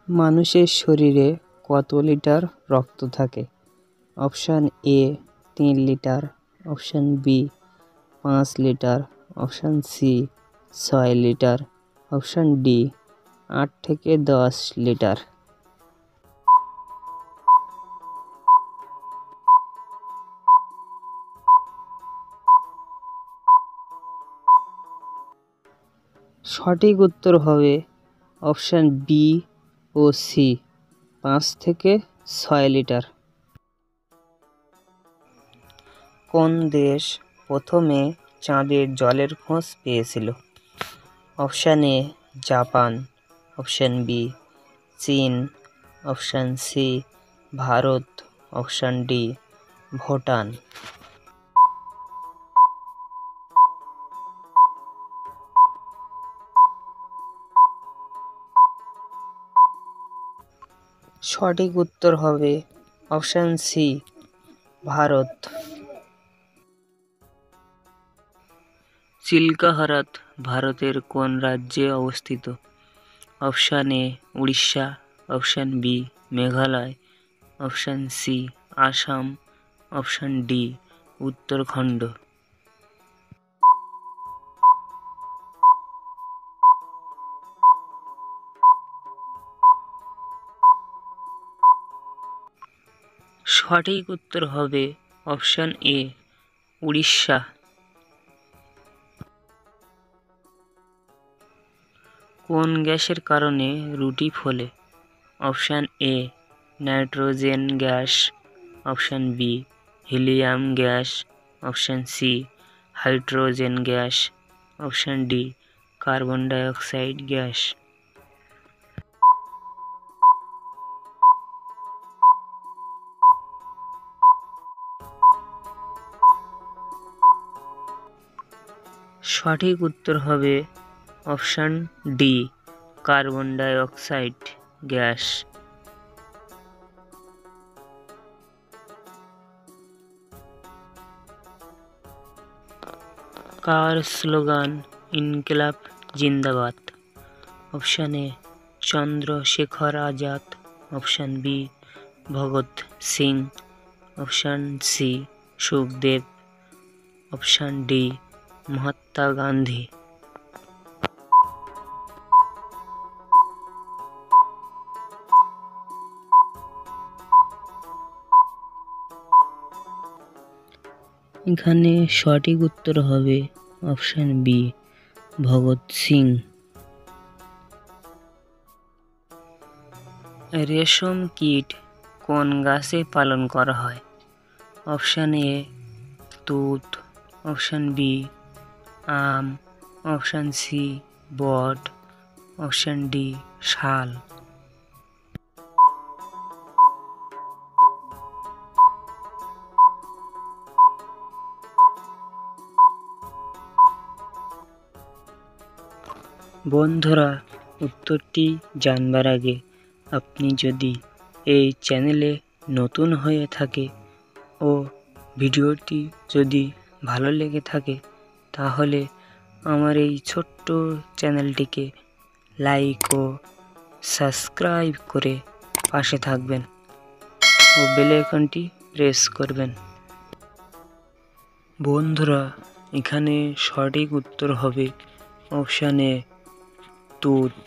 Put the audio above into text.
মানুষের শরীরে কত লিটার রক্ত থাকে? Option A 3 litre, option B 5 litre, option C 6 litre, option D 8 থেকে 10 লিটার। সঠিক উত্তর হবে অপশান বি ও সি 5 থেকে 6 লিটার। কোন দেশ প্রথমে চাঁদে জলের খোঁজ পেয়েছিল? Option A Japan, option B চীন, option C Bharat, option D Bhutan. সঠিক উত্তর হবে অপশান সি ভারত। চিল্কা হ্রদ ভারতের কোন রাজ্যে অবস্থিত? Option A Orissa, option B Meghalaya, option C Assam, option D Uttarakhand. সঠিক উত্তর হবে অপশান এ উড়িষ্যা। কোন গ্যাসের কারণে রুটি ফোলে? Option A nitrogen gas, option B helium gas, option C hydrogen gas, option D carbon dioxide gas. সঠিক উত্তর হবে option D carbon dioxide gas. কার স্লোগান ইনকিলাব জিন্দাবাদ? Option A Chandrashekhar Azad, option B Bhagat Singh, option C Sukhdev, option D Mahatma Gandhi. এখানে সঠিক উত্তর হবে অপশান বি ভগৎ সিং। রেশম কীট কোন গাছে পালন করা হয়? অপশান এ তুত, অপশান বি আম, অপশান সি বট, অপশান ডি শাল। বন্ধুরা, উত্তরটি জানবার আগে আপনি যদি এই চ্যানেলে নতুন হয়ে থাকে ও ভিডিওটি যদি ভালো লেগে থাকে তাহলে আমার এই ছোট্ট চ্যানেলটিকে লাইক ও সাবস্ক্রাইব করে পাশে থাকবেন ও বেল আইকনটি প্রেস করবেন। বন্ধুরা, এখানে সঠিক উত্তর হবে অপশান এ তুত।